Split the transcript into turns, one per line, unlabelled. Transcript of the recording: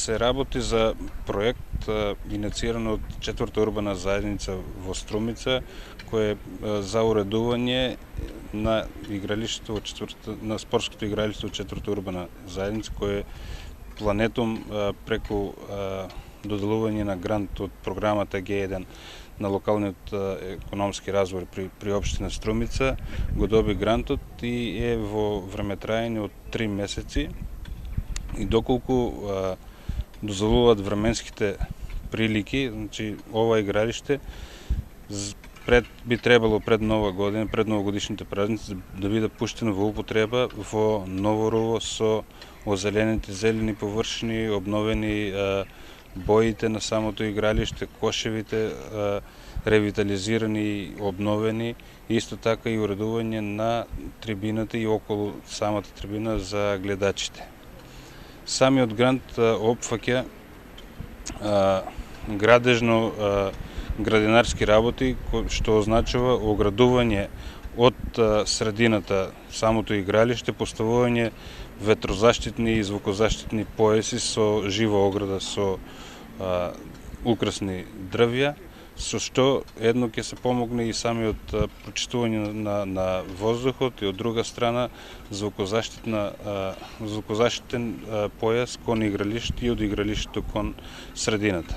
се работи за проект иницииран од четврта урбана заедница во Струмица, кој е за уредување на игралиштето на спортското игралиште во четврта урбана заедница, кој е планетум преку доделување на грант од програмата Г1 на локалниот економски развој при општина Струмица, го доби грантот и е во времетраење од 3 месеци. И доколку дозволуваат временските прилики, значи ова игралиште би требало пред Нова година, пред новогодишните празници да биде пуштено во употреба во ново руво со озеленените зелени површини, обновени боите на самото игралиште, кошевите ревитализирани и обновени, и исто така и уредување на трибината и околу самата трибина за гледачите. Самиот грант опфаќа градежно градинарски работи, што означува оградување од средината самото игралиште, поставување ветрозаштитни и звукозаштитни пояси со жива ограда со украсни дрвја, со што едно ќе се помогне и самиот прочистување на воздухот, и од друга страна звукозаштитен појас кон игралиште и од игралиштето кон средината.